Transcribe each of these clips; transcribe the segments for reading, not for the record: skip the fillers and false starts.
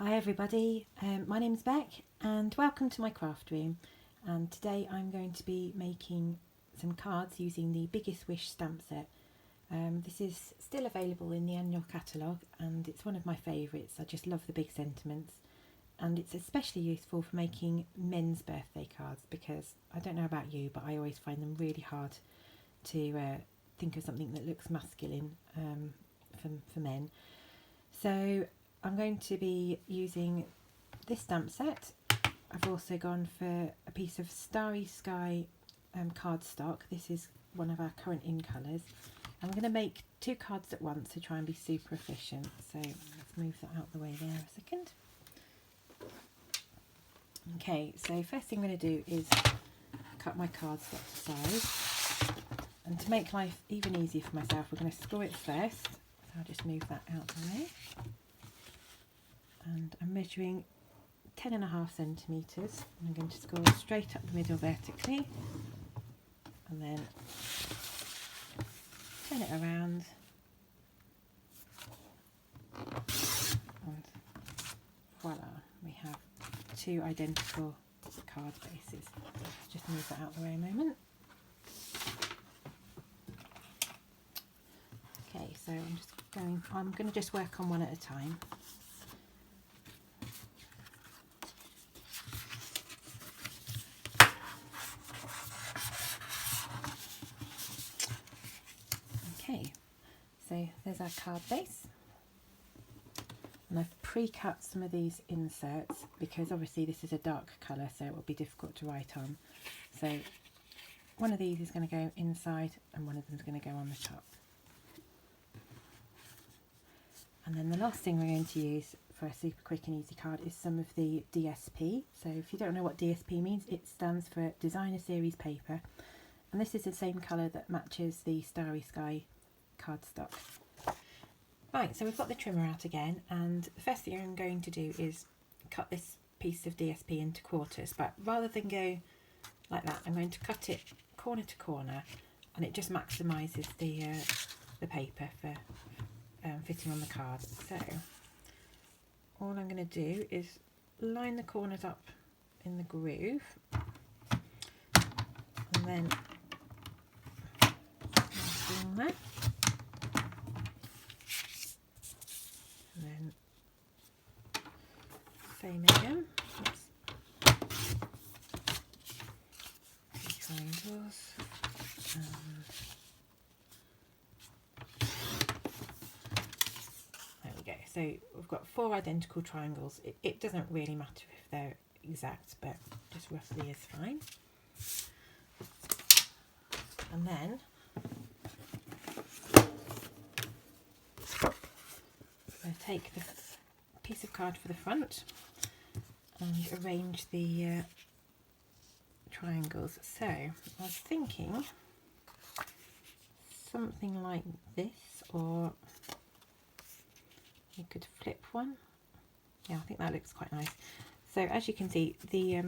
Hi everybody, my name's Beck and welcome to my craft room, and today I'm going to be making some cards using the Biggest Wish stamp set. This is still available in the annual catalogue and it's one of my favourites. I just love the big sentiments, and it's especially useful for making men's birthday cards because I don't know about you, but I always find them really hard to think of something that looks masculine for men. So I'm going to be using this stamp set. I've also gone for a piece of Starry Sky cardstock. This is one of our current in colours. I'm going to make 2 cards at once to try and be super efficient. So let's move that out the way there a second. Okay, so first thing I'm going to do is cut my cardstock to size. And to make life even easier for myself, we're going to score it first. So I'll just move that out the way. And I'm measuring 10.5 centimetres. I'm going to score straight up the middle vertically and then turn it around, and voila, we have 2 identical card bases. Just move that out the way a moment. Okay, so I'm going to just work on one at a time. Okay, so there's our card base, and I've pre-cut some of these inserts because obviously this is a dark colour, so it will be difficult to write on. So one of these is going to go inside and one of them is going to go on the top. And then the last thing we're going to use for a super quick and easy card is some of the DSP. So if you don't know what DSP means, it stands for Designer Series Paper. And this is the same colour that matches the Starry Sky cardstock. Right, so we've got the trimmer out again, and the first thing I'm going to do is cut this piece of DSP into quarters, but rather than go like that, I'm going to cut it corner to corner, and it just maximises the paper for fitting on the card. So all I'm going to do is line the corners up in the groove, and then on there, and then same again. Oops. 2 triangles, there we go. So we've got 4 identical triangles. It doesn't really matter if they're exact, but just roughly is fine. And then I'm going to take the piece of card for the front and arrange the triangles. So I was thinking something like this, or you could flip one. Yeah, I think that looks quite nice. So as you can see, the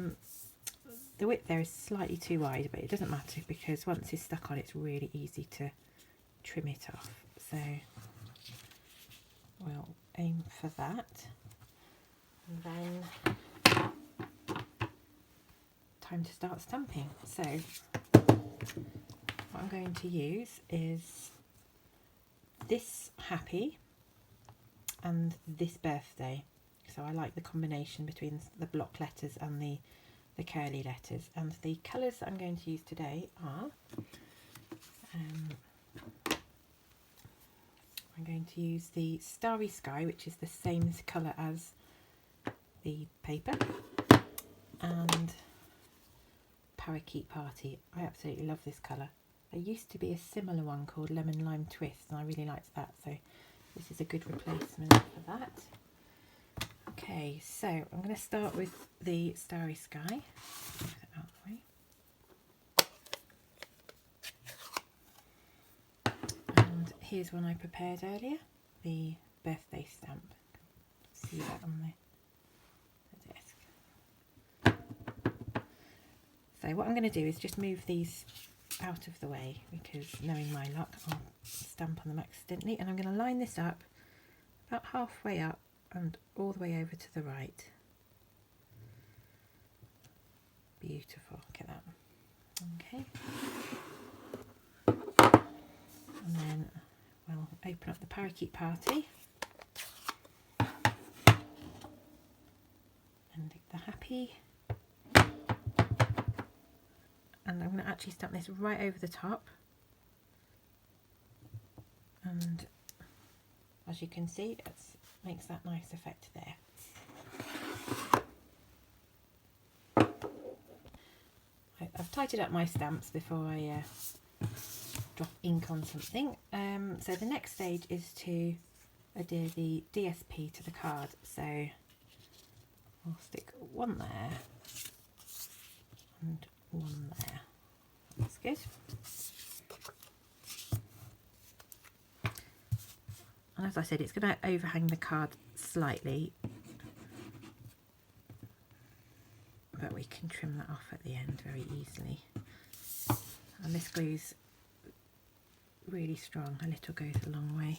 width there is slightly too wide, but it doesn't matter because once it's stuck on, it's really easy to trim it off. So we'll aim for that, and then time to start stamping. So what I'm going to use is this happy and this birthday. So I like the combination between the block letters and the curly letters, and the colours that I'm going to use today are I'm going to use the Starry Sky, which is the same colour as the paper, and Parakeet Party. I absolutely love this colour. There used to be a similar one called Lemon Lime Twist, and I really liked that, so this is a good replacement for that. Okay, so I'm going to start with the Starry Sky. Move that out the way. And here's one I prepared earlier, the birthday stamp. See that on the desk. So what I'm going to do is just move these out of the way, because knowing my luck, I'll stamp on them accidentally. And I'm going to line this up about halfway up and all the way over to the right. Beautiful, look at that. Okay. And then we'll open up the parakeet party. And the happy. And I'm going to actually stamp this right over the top. And as you can see, it makes that nice effect there. I've tidied up my stamps before I drop ink on something. So the next stage is to adhere the DSP to the card. So I'll stick one there and one there. That's good. And as I said, it's going to overhang the card slightly, but we can trim that off at the end very easily. And this glue's really strong, a little goes a long way.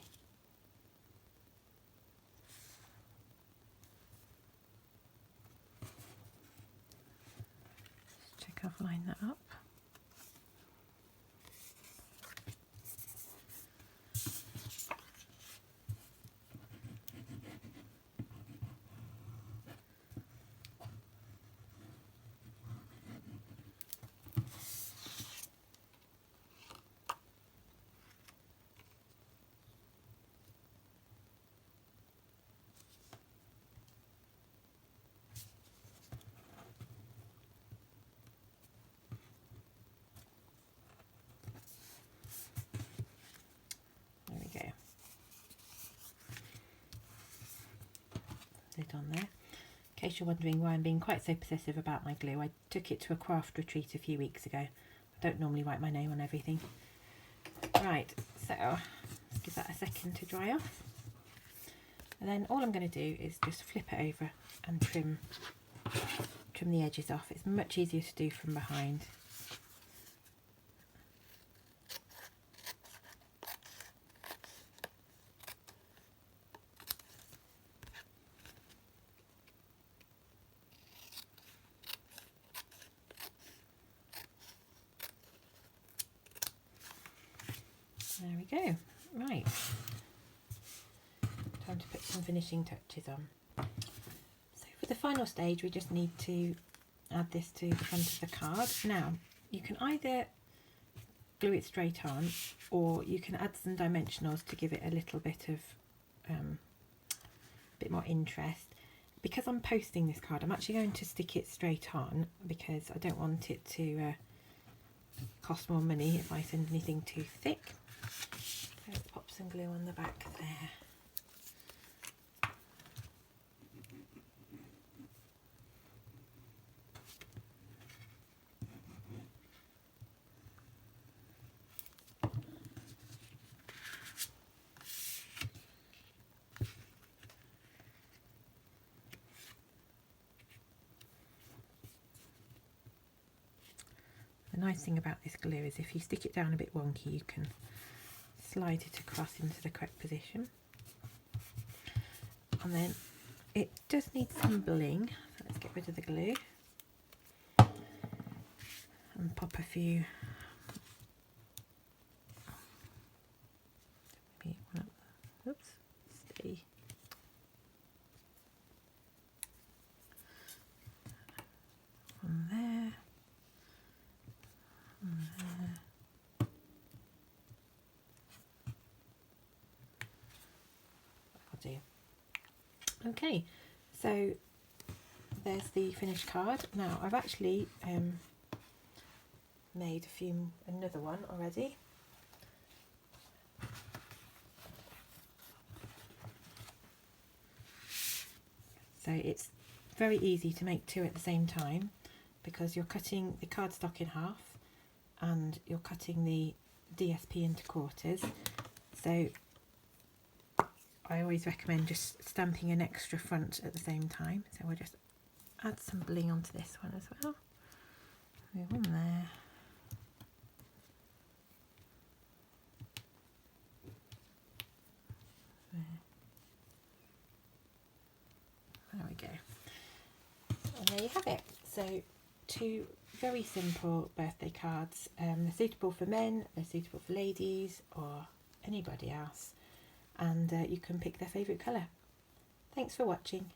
Just check I've lined that up. Lid on there. In case you're wondering why I'm being quite so possessive about my glue, I took it to a craft retreat a few weeks ago. I don't normally write my name on everything. Right, so let's give that a second to dry off. And then all I'm going to do is just flip it over and trim the edges off. It's much easier to do from behind. There we go. Right. Time to put some finishing touches on. So for the final stage, we just need to add this to the front of the card. Now, you can either glue it straight on, or you can add some dimensionals to give it a little bit of bit more interest. Because I'm posting this card, I'm actually going to stick it straight on because I don't want it to cost more money if I send anything too thick. So let's pop some glue on the back there. The nice thing about this glue is if you stick it down a bit wonky, you can slide it across into the correct position. And then it does need some bling, so let's get rid of the glue and pop a few, maybe one up, oops, stay. One there. Okay, so there's the finished card. Now I've actually made another one already. So it's very easy to make two at the same time because you're cutting the cardstock in half and you're cutting the DSP into quarters. So I always recommend just stamping an extra front at the same time. So we'll just add some bling onto this one as well. Move on there. There. There we go. And there you have it. So 2 very simple birthday cards. They're suitable for men, they're suitable for ladies or anybody else, and you can pick their favourite colour. Thanks for watching.